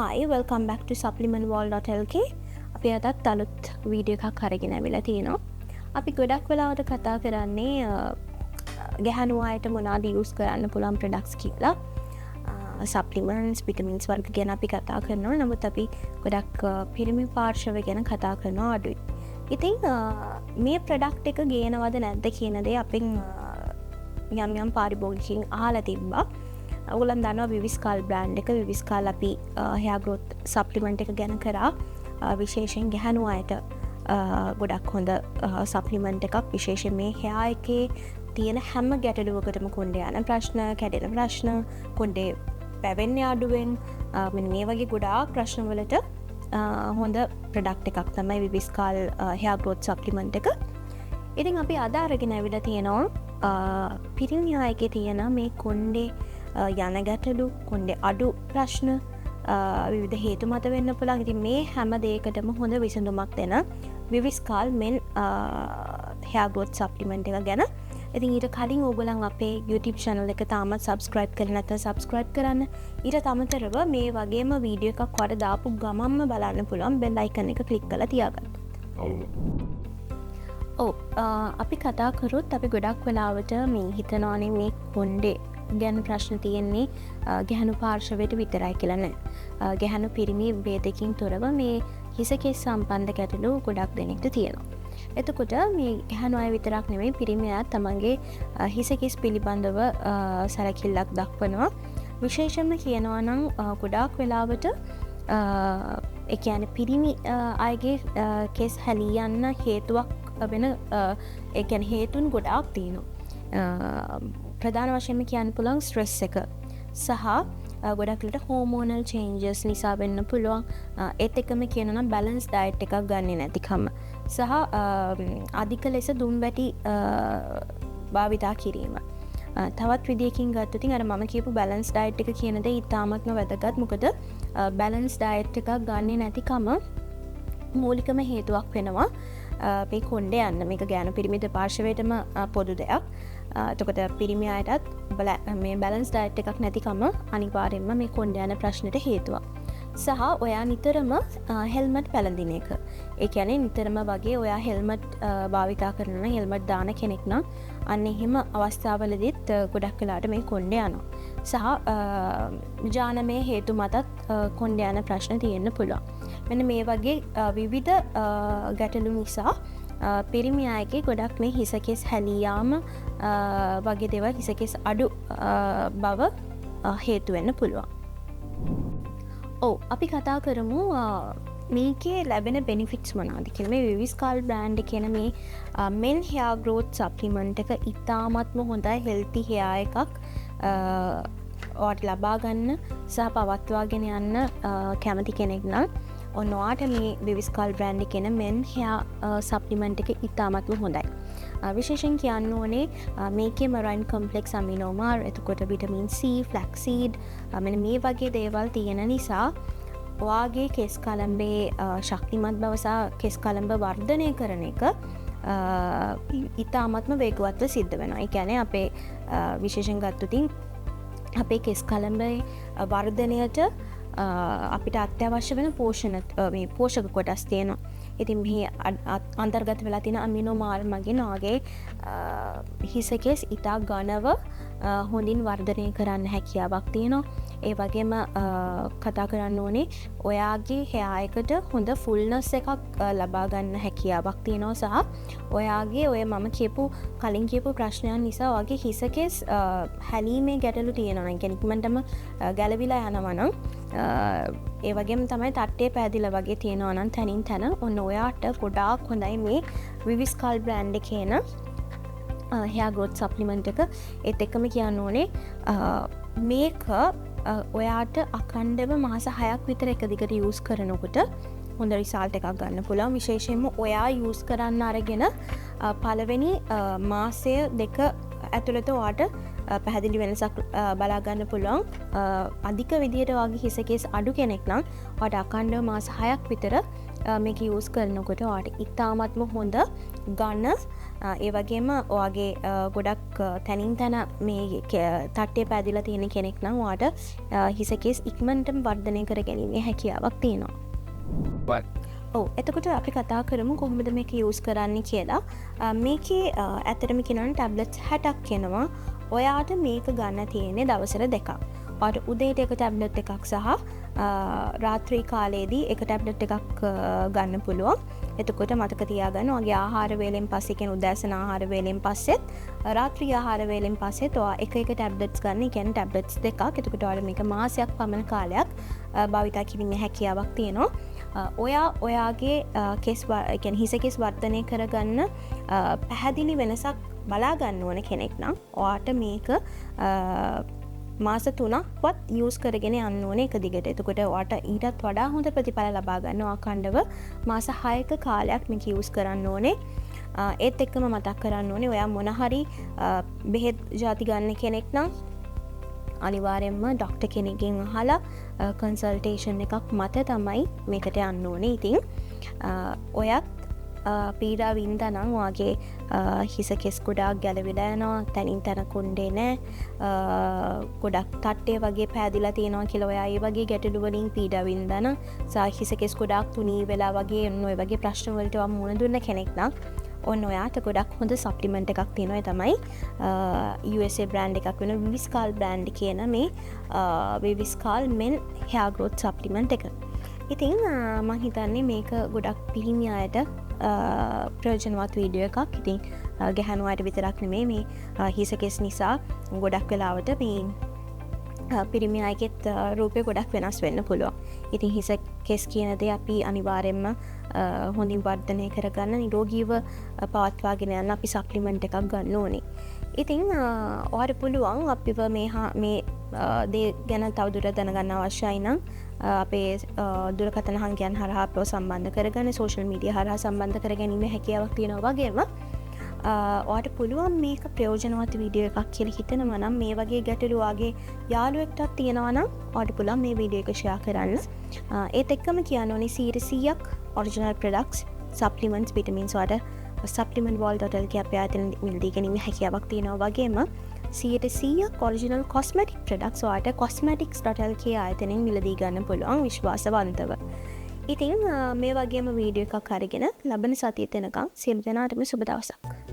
Hi, welcome back to supplementworld.lk. අපි අදත් අලුත් වීඩියෝ එකක් අරගෙන ඇවිල්ලා තිනවා. අපි ගොඩක් වෙලාවට කතා කරන්නේ ගැහණු අයට මොනවාද යූස් කරන්න පුළුවන් ප්‍රොඩක්ට්ස් කියලා. සප්ලිමන්ට්ස්, විටමින්ස් වර්ග ගැන අපි කතා කරනවා. නමුත් අපි ගොඩක් පිරිමි පාර්ශව ගැන කතා කරනවා අඩුයි. ඉතින් මේ ප්‍රොඩක්ට් එක ගේනවද නැද්ද කියන දේ අපෙන් යම් පාරිභෝගිකයින් අහලා තිබ්බා. ඔයගොල්ලන් දන්නවා විවිස්කාල් බ්‍රෑන්ඩ් එක. විවිස්කාල් අපි hair growth supplement එක ගැන කරා. විශේෂයෙන් ගැහණු අයට ගොඩක් හොඳ supplement එකක්. විශේෂයෙන් මේ hair එකේ තියෙන හැම ගැටලුවකටම කොණ්ඩේ යන ප්‍රශ්න, කැඩෙන ප්‍රශ්න, කොණ්ඩේ පැවෙන්නේ අඩුවෙන් මෙන්න මේ වගේ ගොඩාක් ප්‍රශ්න වලට හොඳ ප්‍රොඩක්ට් එකක් තමයි විවිස්කාල් hair growth supplement එක. ඉතින් අපි අද අරගෙන ඇවිල්ලා තියෙනවා පිරිමි අයගේ තියෙන මේ කොණ්ඩේ යන ගැටලු, කොණ්ඩේ අඩු ප්‍රශ්න විවිධ හේතු මත වෙන්න පුළුවන්. ඉතින් මේ හැම දෙයකටම හොඳ විසඳුමක් දෙන විවිස්කාල් men hair growth supplement එක ගැන. ඉතින් ඊට කලින් ඕගොල්ලන් අපේ YouTube channel එක තාමත් subscribe කරලා නැත්නම් subscribe කරන්න. ඊට අමතරව මේ වගේම වීඩියෝ එකක් වඩ දාපු ගමන්ම බලන්න පුළුවන් bell icon එක click කරලා තියාගන්න. අපි කතා කරොත් අපි ගොඩක් වෙලාවට මේ හිතනවානේ මේ කොණ්ඩේ ගැන ප්‍රශ්න තියෙන්නේ ගැහණු පාර්ශවයට විතරයි කියලා නෑ. ගැහණු පිරිමි ભેදකින් තොරව මේ හිස කෙස් සම්බන්ධ ගැටලු ගොඩක් දෙනෙක්ට තියෙනවා. එතකොට මේ ගැහණු අය විතරක් නෙමෙයි පිරිමි අය තමන්ගේ හිස කෙස් පිළිබඳව සැලකිල්ලක් දක්වනවා. විශේෂයෙන්ම කියනවා නම් ගොඩාක් වෙලාවට ඒ කියන්නේ පිරිමි අයගේ කෙස් හැලී යන්න හේතුවක් වෙන ඒ කියන්නේ හේතුන් ගොඩාක් තියෙනවා. ප්‍රධාන වශයෙන්ම කියන්න පුළුවන් ස්ට්‍රෙස් එක සහ ගොඩක්ලට හෝමෝනල් චේන්ජස් නිසා වෙන්න පුළුවන්. ඒත් එක්කම කියනවා නම් බැලන්ස් ඩයට් එකක් ගන්නෙ නැතිකම සහ අධික ලෙස දුම් වැටි භාවිතා කිරීම. තවත් විදියකින් ගත්තොත් අර මම කියපු බැලන්ස් ඩයට් එක කියන දේ ඉතාමත්ම වැදගත්. මොකද බැලන්ස් ඩයට් එකක් ගන්නෙ නැතිකම මූලිකම හේතුවක් වෙනවා මේ කොණ්ඩේ යන්න. මේක ගෑනු පිරිමි දෙපාර්ශවයටම පොදු දෙයක්. එතකොට පිරිමි අයටත් මේ බැලන්ස් ඩයට් එකක් නැතිකම අනිවාර්යෙන්ම මේ කොණ්ඩේ යන ප්‍රශ්නෙට හේතුවක්. සහ ඔයා නිතරම හෙල්මට් පැළඳින එක. ඒ කියන්නේ නිතරම වගේ ඔයා හෙල්මට් භාවිතා කරනවා නම් හෙල්මට් දාන කෙනෙක් නම් අන්න එහෙම අවස්ථාවලදීත් ගොඩක් වෙලාවට මේ කොණ්ඩේ යනවා. සහ ජානමය හේතු මතත් කොණ්ඩේ යන ප්‍රශ්න තියෙන්න පුළුවන්. මෙන්න මේ වගේ විවිධ ගැටලු නිසා පිරිමි අයගේ ගොඩක් මේ හිසකෙස් හැලී යාම වගේ දේවල්, හිසකෙස් අඩු බව හේතු වෙන්න පුළුවන්. අපි කතා කරමු මේකේ ලැබෙන බෙනිෆිට්ස් මොනවද කියලා. මේ විවිස්කාල් බ්‍රෑන්ඩ් කියන මේ men hair growth supplement එක ඉතාමත්ම හොඳයි හෙල්ති hair එකක් ඔයාට ලබා ගන්න සහ පවත්වාගෙන යන්න කැමති කෙනෙක් නම් ඔයාට මේ විවිස්කාල් බ්‍රෑන්ඩ් එකේ men hair supplement එක ඉතාමත්ම හොඳයි. විශේෂයෙන් කියන්න ඕනේ මේකේ marine complex amino mar, එතකොට vitamin C, flaxseed මෙන්න මේ වගේ දේවල් තියෙන නිසා ඔයාගේ කෙස් කලඹේ ශක්තිමත් බව සහ කෙස් කලඹ වර්ධනය කරන එක ඉතාමත්ම වේගවත්ව සිද්ධ වෙනවා. ඒ කියන්නේ අපේ විශේෂයෙන් ගත්තොත් අපේ කෙස් කලඹේ වර්ධනයට අපිට අත්‍යවශ්‍ය වෙන පෝෂක කොටස් තියෙනවා. ඉතින් මේ අන්තර්ගත වෙලා තියෙන අමිනෝ මාර් මගින් ඔයාගේ හිස කෙස් ඉතා ඝනව හොඳින් වර්ධනය කරන්න හැකියාවක් තියෙනවා. ඒ වගේම කතා කරන්න ඕනේ ඔයාගේ hair එකට හොඳ ෆුල්නස් එකක් ලබා ගන්න හැකියාවක් තියෙනවා. සහ ඔයාගේ ඔය මම කලින් කියපු ප්‍රශ්නයන් නිසා ඔයාගේ හිස කෙස් හැලීමේ ගැටලු තියෙනවා. ඒ කියන්නේ ඉක්මනටම ගැලවිලා යනවා නම් ඒ වගේම තමයි තට්ටේ පෑදිලා වගේ තියෙනවා නම් තනින් තන ඔන්න ඔයාට ගොඩාක් හොඳයි මේ විවිස්කාල් බ්‍රෑන්ඩ් එකේ න hair growth supplement එක. ඒත් එක්කම කියන්න ඕනේ මේක ඔයාට අඛණ්ඩව මාස 6ක් විතර එක දිගට යූස් කරනකොට හොඳ රිසල්ට් එකක් ගන්න පුළුවන්. විශේෂයෙන්ම ඔයා යූස් කරන්න අරගෙන පළවෙනි මාසය දෙක ඇතුළත ඔයාට පැහැදිලි වෙනසක් බලා ගන්න පුළුවන්. අධික විදියට වගේ හිස කෙස් අඩු කෙනෙක් නම් ඔයාට අඛණ්ඩව මාස 6ක් විතර මේක යූස් කරනකොට ඔයාට ඉතාමත්ම හොඳ ගන්න ඒ වගේම ඔයාගේ ගොඩක් තැනින් තැන මේ තට්ටේ පැදිලා තියෙන කෙනෙක් නම් ඔයාට හිසකෙස් ඉක්මනටම වර්ධනය කර ගැනීමේ හැකියාවක් තියෙනවා. එතකොට අපි කතා කරමු කොහොමද මේක යූස් කරන්න කියලා. මේකේ ඇත්තටම කියනවා ටැබ්ලට්ස් 60ක් එනවා. ඔයාට මේක ගන්න තියෙන්නේ දවසට 2ක්. ඔයාට උදේට එක ටැබ්ලට් එකක් සහ රාත්‍රී කාලයේදී එක ටැබ්ලට් එකක් ගන්න පුළුවන්. එතකොට මතක තියාගන්න ඔයාගේ ආහාර වේලෙන් පස්සේ කියන උදෑසන ආහාර වේලෙන් පස්සෙත් රාත්‍රී ආහාර වේලෙන් පස්සෙත් ඔයා එක ටැබ්ලට්ස් ගන්න. ඒ කියන්නේ ටැබ්ලට්ස් 2ක්. එතකොට ඔයාලා මේක මාසයක් පමණ කාලයක් භාවිතා කිරීමේ හැකියාවක් තියෙනවා. ඔයාගේ හිස කෙස් වර්ධනය කරගන්න පැහැදිලි වෙනසක් බලා ගන්න ඕන කෙනෙක් නම් ඔයාට මේක මාස 3ක්වත් යූස් කරගෙන යන්න ඕනේ එක දිගට. එතකොට ඔයාට ඊටත් වඩා හොඳ ප්‍රතිඵල ලබා ගන්න අඛණ්ඩව මාස 6ක කාලයක් මේක යූස් කරන්න ඕනේ. ඒත් එක්කම මතක් කරන්න ඕනේ ඔයා මොන හරි බෙහෙත් ಜಾති ගන්න කෙනෙක් නම් අනිවාර්යෙන්ම ඩොක්ටර් කෙනෙක්ගෙන් අහලා කන්සල්ටේෂන් එකක් මත තමයි මේකට යන්න ඕනේ. ඉතින් ඔයත් පීඩා වින්දා නම් ඔයාගේ හිස කෙස් ගොඩාක් ගැලවිලා යනවා, තනින් තන කොණ්ඩේ නැහැ, ගොඩක් තට්ටේ වගේ පෑදිලා තියෙනවා කියලා ඔයා ඒ වගේ ගැටලු වලින් පීඩා වින්දා නම් හිස කෙස් ගොඩාක් තුනී වෙලා වගේ ඔය වගේ ප්‍රශ්න වලට ඔයා මුහුණ දුන්න කෙනෙක් නම් ඔන්න ඔයාට ගොඩක් හොඳ සප්ලිමන්ට් එකක් තියෙනවා. ඒ තමයි USA බ්‍රෑන්ඩ් එකක් වෙන විවිස්කාල් බ්‍රෑන්ඩ් කියන මේ විවිස්කාල් men hair growth supplement එක. ඉතින් මම හිතන්නේ මේක ගොඩක් පිරිමි අයට ප්‍රයෝජනවත් වීඩියෝ එකක්. ඉතින් ගැහැණු අයට විතරක් නෙමෙයි මේ හිස කෙස් නිසා ගොඩක් වෙලාවට මේ පිරිමි අයගෙත් රූපය ගොඩක් වෙනස් වෙන්න පුළුවන්. ඉතින් හිස කෙස් කියන දේ අපි අනිවාර්යෙන්ම හොඳින් වර්ධනය කරගන්න නිරෝගීව පවත්වාගෙන යන්න අපි සප්ලිමන්ට් එකක් ගන්න ඕනේ. ඉතින් ඔයාට පුළුවන් අපිව මේ දේ ගැන තවදුරටත් දැනගන්න අවශ්‍යයි නම් අපේ දුරකථන අංකයන් හරහා අපව සම්බන්ධ කරගන්න, සෝෂල් මීඩියා හරහා සම්බන්ධ කරගැනීමේ හැකියාවක් තියෙනවා. වගේම ඔයාට පුළුවන් මේක ප්‍රයෝජනවත් වීඩියෝ එකක් කියලා හිතනවා නම් මේ වගේ ගැටලු වගේ යාළුවෙක්ටත් තියෙනවා නම් ඔයාට පුළුවන් මේ වීඩියෝ එක ෂෙයා කරන්න. ඒත් එක්කම කියන්න ඕනේ 100% ඔරිජිනල් ප්‍රොඩක්ට්ස්, සප්ලිමන්ට්ස්, විටමින්ස් ඔයාට supplementworld.lk අපේ ආයතන මිලදී ගැනීමේ හැකියාවක් තියෙනවා. වගේම 100% ඔරිජිනල් කොස්මැටික් ප්‍රොඩක්ට්ස් ඔයාට cosmetics.lk ආයතනයෙන් මිලදී ගන්න පුළුවන් විශ්වාසවන්තව. ඉතින් මේ වගේම වීඩියෝ එකක් අරගෙන ලබන සතියේ තැනකම් සියලු දෙනාටම සුබ දවසක්.